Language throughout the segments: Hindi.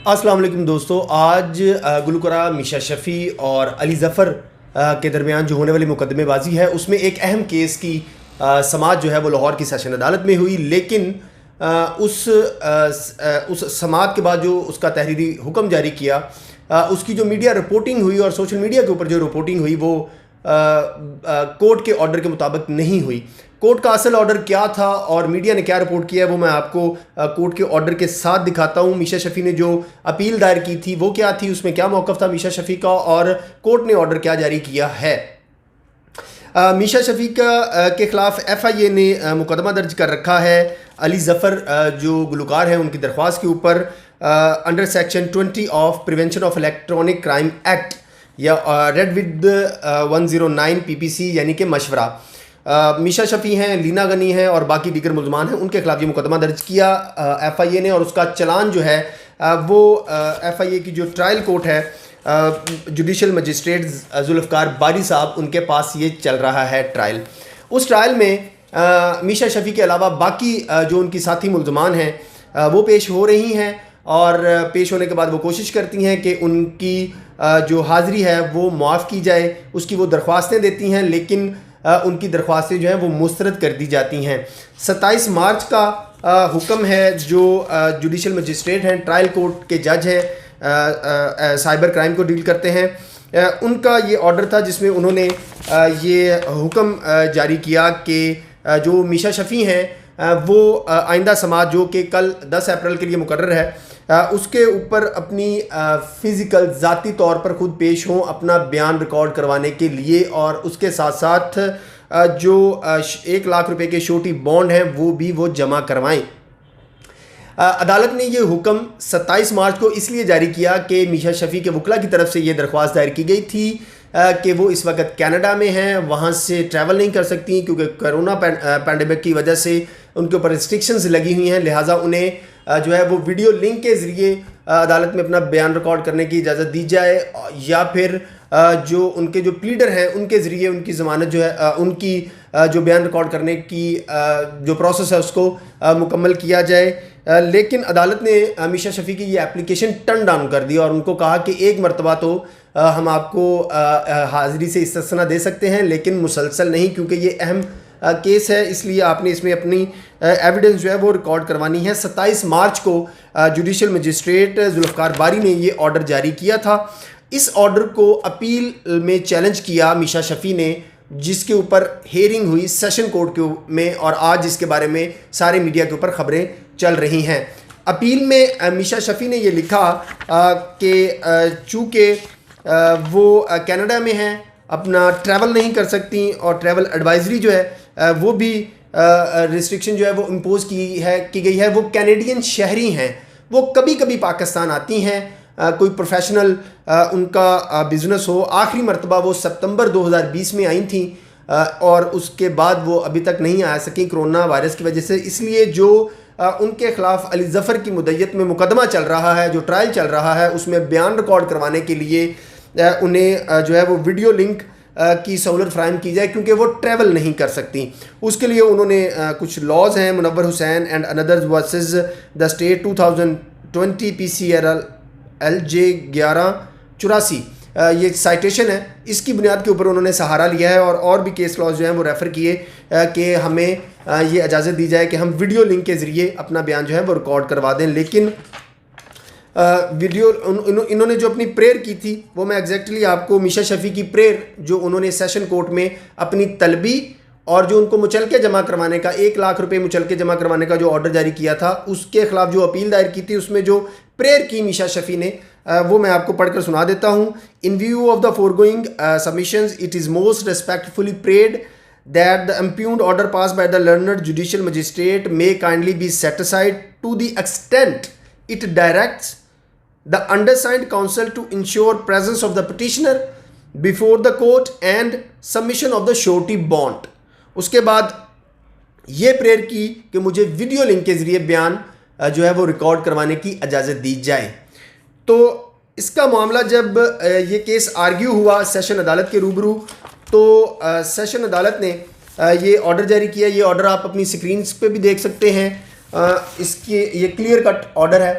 अस्सलाम वालेकुम दोस्तों। आज गुलकारा मीशा शफ़ी और अली ज़फ़र के दरमियान जो होने वाली मुकदमेबाजी है उसमें एक अहम केस की समाअत जो है वो लाहौर की सेशन अदालत में हुई। लेकिन उस समाअत के बाद जो उसका तहरीरी हुक्म जारी किया, उसकी जो मीडिया रिपोर्टिंग हुई और सोशल मीडिया के ऊपर जो रिपोर्टिंग हुई वो कोर्ट के ऑर्डर के मुताबिक नहीं हुई। कोर्ट का असल ऑर्डर क्या था और मीडिया ने क्या रिपोर्ट किया है वो मैं आपको कोर्ट के ऑर्डर के साथ दिखाता हूँ। मीशा शफ़ी ने जो अपील दायर की थी वो क्या थी, उसमें क्या मौक़िफ़ था मीशा शफ़ी का और कोर्ट ने ऑर्डर क्या जारी किया है। मीशा शफ़ी के ख़िलाफ़ FIA ने मुकदमा दर्ज कर रखा है अली ज़फ़र जो गुलकार हैं उनकी दरख्वास्त के ऊपर under section 20 of prevention of electronic crime act या रेड विद 109 PPC यानी कि मशवरा। मीशा शफ़ी हैं, लीना गनी हैं और बाकी दीगर मुल्ज़मान हैं, उनके खिलाफ ये मुकदमा दर्ज किया FIA ने और उसका चलान जो है वो FIA की जो ट्रायल कोर्ट है जुडिशल मजिस्ट्रेट जुल्फ़कार बारी साहब उनके पास ये चल रहा है ट्रायल। उस ट्रायल में मीशा शफ़ी के अलावा बाकी जो उनकी साथी मुल्ज़मान हैं वो पेश हो रही हैं और पेश होने के बाद वो कोशिश करती हैं कि उनकी जो हाज़िरी है वो मुआफ़ की जाए। उसकी वो दरख्वास्तें देती हैं लेकिन उनकी दरख्वास्तें जो हैं वो मुस्तरद कर दी जाती हैं। 27 मार्च का हुक्म है जो जुडिशल मजिस्ट्रेट हैं, ट्रायल कोर्ट के जज हैं, साइबर क्राइम को डील करते हैं, उनका ये ऑर्डर था जिसमें उन्होंने ये हुक्म जारी किया कि जो मीशा शफ़ी हैं वो आइंदा समाअत जो कि कल 10 अप्रैल के लिए मुकर्रर है उसके ऊपर अपनी फ़िज़िकल ज़ाती तौर पर ख़ुद पेश हों अपना बयान रिकॉर्ड करवाने के लिए और उसके साथ साथ जो 1 लाख रुपए के शोटी बॉन्ड हैं वो भी वो जमा करवाएं। अदालत ने ये हुक्म 27 मार्च को इसलिए जारी किया कि मीशा शफ़ी के वकला की तरफ से ये दरख्वास्त दायर की गई थी कि वो इस वक्त कनाडा में हैं, वहाँ से ट्रैवल नहीं कर सकती क्योंकि कोरोना पैंडेमिक की वजह से उनके ऊपर रिस्ट्रिक्शंस लगी हुई हैं, लिहाजा उन्हें जो है वो वीडियो लिंक के ज़रिए अदालत में अपना बयान रिकॉर्ड करने की इजाज़त दी जाए या फिर जो उनके जो प्लीडर हैं उनके ज़रिए उनकी ज़मानत जो है उनकी जो बयान रिकॉर्ड करने की जो प्रोसेस है उसको मुकम्मल किया जाए। लेकिन अदालत ने मीशा शफ़ी की ये एप्लीकेशन टर्न डाउन कर दी और उनको कहा कि एक मरतबा तो हम आपको हाज़िरी से इस्तिस्ना दे सकते हैं लेकिन मुसलसल नहीं, क्योंकि ये अहम केस है इसलिए आपने इसमें अपनी एविडेंस जो है वो रिकॉर्ड करवानी है। 27 मार्च को जुडिशल मजिस्ट्रेट जुल्फ़कार बारी ने ये ऑर्डर जारी किया था। इस ऑर्डर को अपील में चैलेंज किया मीशा शफ़ी ने, जिसके ऊपर हेयरिंग हुई सेशन कोर्ट में और आज इसके बारे में सारे मीडिया के ऊपर ख़बरें चल रही हैं। अपील में मीशा शफ़ी ने ये लिखा कि चूँकि वो कनाडा में हैं, अपना ट्रैवल नहीं कर सकती और ट्रैवल एडवाइजरी जो है वो भी रिस्ट्रिक्शन जो है वो इम्पोज़ की गई है। वो कैनेडियन शहरी हैं, वो कभी कभी पाकिस्तान आती हैं, कोई प्रोफेशनल उनका बिज़नेस हो। आखिरी मरतबा वो सितंबर 2020 में आई थी और उसके बाद वो अभी तक नहीं आ सकी कोरोना वायरस की वजह से। इसलिए जो उनके ख़िलाफ़ अली ज़फ़र की मुद्दत में मुकदमा चल रहा है, जो ट्रायल चल रहा है, उसमें बयान रिकॉर्ड करवाने के लिए उन्हें जो है वो वीडियो लिंक की सहूलत फ़राहम की जाए क्योंकि वो ट्रैवल नहीं कर सकती। उसके लिए उन्होंने कुछ लॉज हैं, Munawwar Hussain and others versus the state 2020 PCRL LJ 1184 ये साइटेशन है, इसकी बुनियाद के ऊपर उन्होंने सहारा लिया है और भी केस लॉज जो हैं वो रेफ़र किए कि हमें ये इजाज़त दी जाए कि हम वीडियो लिंक के ज़रिए अपना बयान जो है वो रिकॉर्ड करवा दें। लेकिन वीडियो इन्होंने जो अपनी प्रेयर की थी वो मैं एग्जैक्टली आपको मीशा शफ़ी की प्रेयर जो उन्होंने सेशन कोर्ट में अपनी तलबी और जो उनको मुचलके जमा करवाने का 1 लाख रुपए मुचलके जमा करवाने का जो ऑर्डर जारी किया था उसके ख़िलाफ़ जो अपील दायर की थी उसमें जो प्रेयर की मीशा शफ़ी ने वो मैं आपको पढ़कर सुना देता हूँ। In view of the foregoing submissions it is most respectfully prayed that the impugned order passed by the learned judicial magistrate may kindly be set aside to the extent it directs the undersigned counsel to ensure presence of the petitioner before the court and submission of the surety bond। उसके बाद ये प्रेयर की कि मुझे वीडियो लिंक के ज़रिए बयान जो है वो रिकॉर्ड करवाने की इजाज़त दी जाए। तो इसका मामला जब ये केस आर्ग्यू हुआ सेशन अदालत के रूबरू तो सेशन अदालत ने ये ऑर्डर जारी किया। ये ऑर्डर आप अपनी स्क्रीन पे भी देख सकते हैं। इसके ये क्लियर कट ऑर्डर है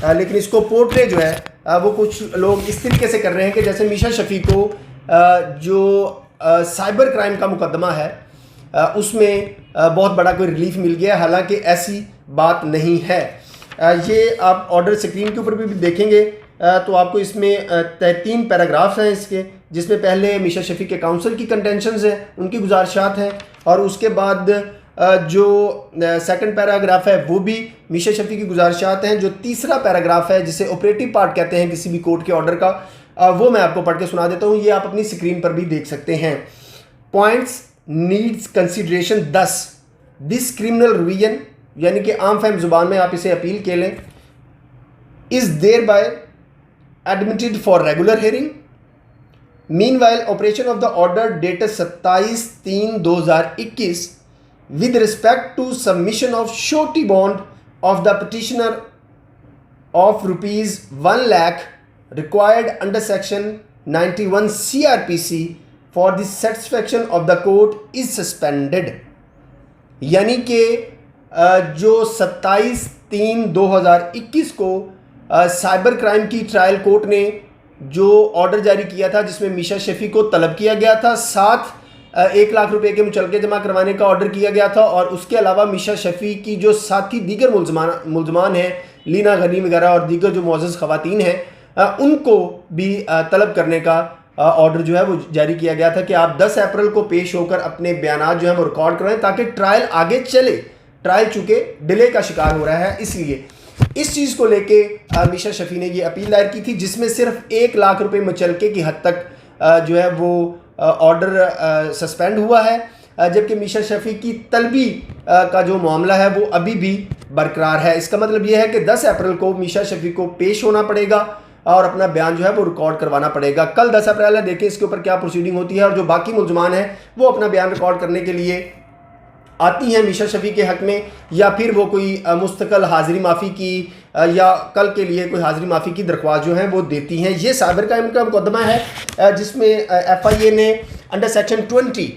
लेकिन इसको पोर्ट्रे जो है वो कुछ लोग इस तरीके से कर रहे हैं कि जैसे मीशा शफी को जो साइबर क्राइम का मुकदमा है उसमें बहुत बड़ा कोई रिलीफ मिल गया, हालांकि ऐसी बात नहीं है। ये आप ऑर्डर स्क्रीन के ऊपर भी देखेंगे तो आपको इसमें 3 पैराग्राफ्स हैं इसके, जिसमें पहले मीशा शफी के काउंसिल की कंटेंशंस हैं, उनकी गुजारिशात हैं, और उसके बाद जो सेकंड पैराग्राफ है वो भी मीशा शफी की गुजारिशात हैं। जो तीसरा पैराग्राफ है जिसे ऑपरेटिव पार्ट कहते हैं किसी भी कोर्ट के ऑर्डर का, वो मैं आपको पढ़ के सुना देता हूँ। ये आप अपनी स्क्रीन पर भी देख सकते हैं। Points needs consideration 10 this criminal revision, यानी कि आम फहम जुबान में आप इसे अपील के लें, is there by admitted for regular hearing. Meanwhile operation of the order dated 27/3/2021 with respect to submission of surety bond of the petitioner of rupees 1 lakh required under section 91 CRPC for the satisfaction of the court is suspended। यानी कि जो 27/3/2021 को साइबर क्राइम की ट्रायल कोर्ट ने जो ऑर्डर जारी किया था जिसमें मीशा शफी को तलब किया गया था, साथ 1 लाख रुपए के मुचलके जमा करवाने का ऑर्डर किया गया था, और उसके अलावा मीशा शफी की जो साथी दीगर मुलजमान हैं, लीना गनी वगैरह और दीगर जो मुअज़्ज़ज़ ख़वातीन हैं, उनको भी तलब करने का ऑर्डर जो है वो जारी किया गया था कि आप 10 अप्रैल को पेश होकर अपने बयान जो हैं वो रिकॉर्ड करवाएं ताकि ट्रायल आगे चले। ट्रायल चूँकि डिले का शिकार हो रहा है, इसलिए इस चीज़ को लेके मीशा शफी ने ये अपील दायर की थी, जिसमें सिर्फ 1 लाख रुपए मुचलके की हद तक जो है वो ऑर्डर सस्पेंड हुआ है, जबकि मीशा शफी की तलबी का जो मामला है वो अभी भी बरकरार है। इसका मतलब ये है कि 10 अप्रैल को मीशा शफी को पेश होना पड़ेगा और अपना बयान जो है वो रिकॉर्ड करवाना पड़ेगा। कल 10 अप्रैल है, देखें इसके ऊपर क्या प्रोसीडिंग होती है, और जो बाकी मुलजमान हैं वो अपना बयान रिकॉर्ड करने के लिए आती हैं मीशा शफी के हक़ में, या फिर वो कोई मुस्तकिल हाज़िरी माफ़ी की या कल के लिए कोई हाज़िरी माफ़ी की दरख्वास्त जो है वो देती हैं। ये साइबर क्राइम का मुकदमा है जिसमें FIA ने under section 20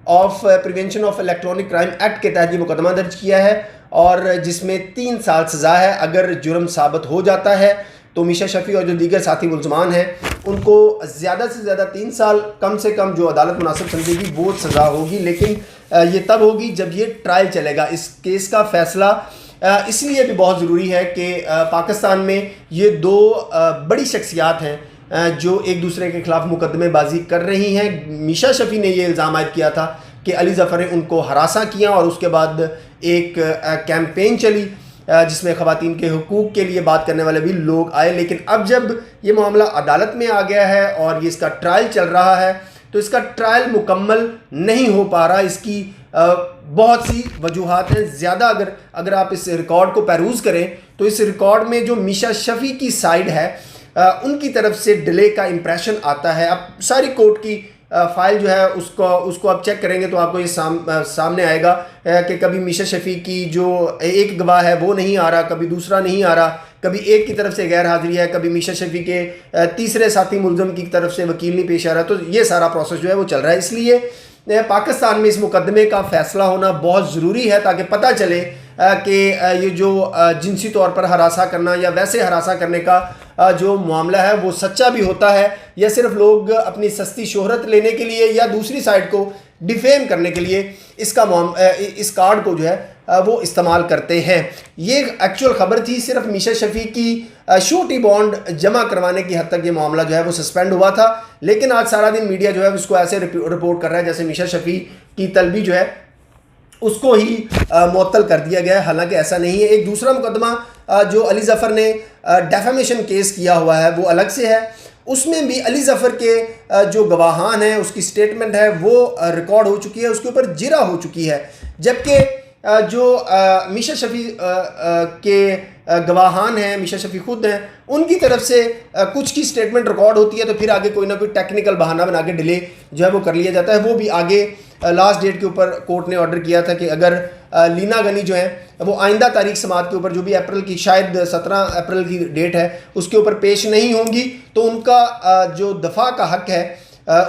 of prevention of electronic crime act के तहत ये मुकदमा दर्ज किया है, और जिसमें 3 साल सज़ा है। अगर जुर्म साबित हो जाता है तो मीशा शफी और जो दीगर साथी मुलजमान हैं उनको ज़्यादा से ज़्यादा 3 साल, कम से कम जो अदालत मुनासिब समझेगी वो सज़ा होगी, लेकिन ये तब होगी जब ये ट्रायल चलेगा। इस केस का फ़ैसला इसलिए भी बहुत ज़रूरी है कि पाकिस्तान में ये 2 बड़ी शख्सियात हैं जो एक दूसरे के ख़िलाफ़ मुकदमेबाजी कर रही हैं। मीशा शफी ने ये इल्ज़ाम आयद किया था कि अली ज़फ़र ने उनको हरासा किया, और उसके बाद एक कैंपेन चली जिसमें ख़वातीन के हुकूक़ के लिए बात करने वाले भी लोग आए। लेकिन अब जब ये मामला अदालत में आ गया है और ये इसका ट्रायल चल रहा है तो इसका ट्रायल मुकम्मल नहीं हो पा रहा। इसकी बहुत सी वजूहात हैं। ज़्यादा अगर आप इस रिकॉर्ड को पेरूज़ करें तो इस रिकॉर्ड में जो मीशा शफी की साइड है उनकी तरफ से डिले का इम्प्रेशन आता है। अब सारी कोर्ट की फ़ाइल जो है उसको आप चेक करेंगे तो आपको ये सामने आएगा कि कभी मीशा शफी की जो एक गवाह है वो नहीं आ रहा, कभी दूसरा नहीं आ रहा, कभी एक की तरफ से गैर हाजिरी है, कभी मीशा शफी के तीसरे साथी मुलजम की तरफ से वकील नहीं पेश आ रहा। तो ये सारा प्रोसेस जो है वो चल रहा है। इसलिए पाकिस्तान में इस मुकदमे का फ़ैसला होना बहुत ज़रूरी है ताकि पता चले कि ये जो जिनसी तौर पर हरासा करना या वैसे हरासा करने का जो मामला है वो सच्चा भी होता है या सिर्फ लोग अपनी सस्ती शोहरत लेने के लिए या दूसरी साइड को डिफेम करने के लिए इस कार्ड को जो है वो इस्तेमाल करते हैं। ये एक्चुअल ख़बर थी। सिर्फ मीशा शफी की श्योरिटी बॉन्ड जमा करवाने की हद तक ये मामला जो है वो सस्पेंड हुआ था, लेकिन आज सारा दिन मीडिया जो है उसको ऐसे रिपोर्ट कर रहा है जैसे मीशा शफी की तलबी जो है उसको ही मुअत्तल कर दिया गया है, हालांकि ऐसा नहीं है। एक दूसरा मुकदमा जो अली ज़फ़र ने डेफेमेशन केस किया हुआ है वो अलग से है। उसमें भी अली ज़फ़र के जो गवाहान हैं उसकी स्टेटमेंट है वो रिकॉर्ड हो चुकी है, उसके ऊपर जिरा हो चुकी है, जबकि जो मीशा शफी के गवाहान हैं, मीशा शफी खुद हैं, उनकी तरफ से कुछ की स्टेटमेंट रिकॉर्ड होती है तो फिर आगे कोई ना कोई टेक्निकल बहाना बना के डिले जो है वो कर लिया जाता है। वो भी आगे लास्ट डेट के ऊपर कोर्ट ने ऑर्डर किया था कि अगर लीना गनी जो है वो आइंदा तारीख समात के ऊपर जो भी अप्रैल की शायद 17 अप्रैल की डेट है उसके ऊपर पेश नहीं होंगी तो उनका जो दफ़ा का हक है,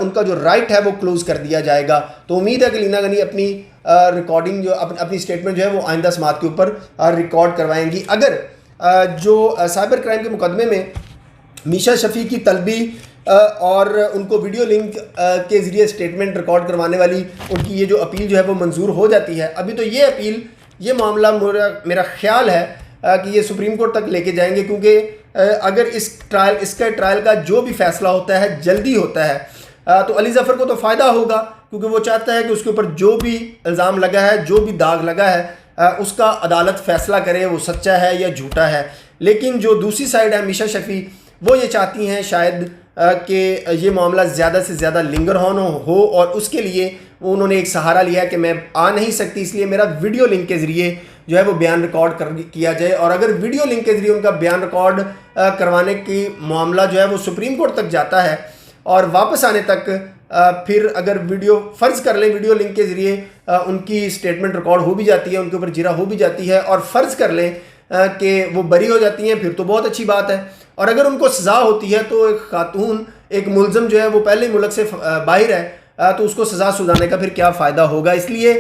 उनका जो राइट है वो क्लोज़ कर दिया जाएगा। तो उम्मीद है कि लीना गनी अपनी रिकॉर्डिंग जो अपनी स्टेटमेंट जो है वो आइंदा समात के ऊपर रिकॉर्ड करवाएंगी। अगर जो साइबर क्राइम के मुकदमे में मीशा शफ़ी की तलबी और उनको वीडियो लिंक के ज़रिए स्टेटमेंट रिकॉर्ड करवाने वाली उनकी ये जो अपील जो है वो मंजूर हो जाती है। अभी तो ये अपील, ये मामला मेरा ख्याल है कि ये सुप्रीम कोर्ट तक लेके जाएंगे, क्योंकि अगर इसका ट्रायल का जो भी फैसला होता है जल्दी होता है तो अली ज़फ़र को तो फ़ायदा होगा, क्योंकि वो चाहता है कि उसके ऊपर जो भी इल्ज़ाम लगा है, जो भी दाग लगा है, उसका अदालत फ़ैसला करे वो सच्चा है या झूठा है। लेकिन जो दूसरी साइड है मीशा शफ़ी, वो ये चाहती हैं शायद कि ये मामला ज़्यादा से ज़्यादा लिंगर हो और उसके लिए उन्होंने एक सहारा लिया कि मैं आ नहीं सकती, इसलिए मेरा वीडियो लिंक के ज़रिए जो है वो बयान रिकॉर्ड किया जाए। और अगर वीडियो लिंक के ज़रिए उनका बयान रिकॉर्ड करवाने की मामला जो है वो सुप्रीम कोर्ट तक जाता है और वापस आने तक फिर अगर फ़र्ज़ कर लें वीडियो लिंक के ज़रिए उनकी स्टेटमेंट रिकॉर्ड हो भी जाती है, उनके ऊपर जिरा हो भी जाती है और फ़र्ज़ कर लें कि वो बरी हो जाती हैं, फिर तो बहुत अच्छी बात है। और अगर उनको सज़ा होती है तो एक खातून, एक मुलज़म जो है वो पहले मुल्क से बाहर है तो उसको सज़ा सुनाने का फिर क्या फ़ायदा होगा। इसलिए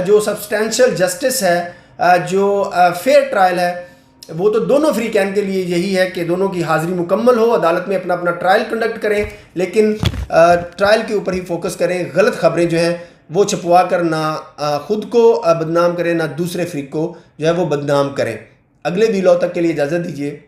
जो सब्सटेंशियल जस्टिस है, जो फेयर ट्रायल है, वो तो दोनों फ्री कैन के लिए यही है कि दोनों की हाज़िरी मुकम्मल हो, अदालत में अपना अपना ट्रायल कंडक्ट करें, लेकिन ट्रायल के ऊपर ही फोकस करें। गलत ख़बरें जो हैं वो छपवा कर ना ख़ुद को बदनाम करें, ना दूसरे फ्रीक को जो है वो बदनाम करें। अगले वीडियो तक के लिए इजाज़त दीजिए।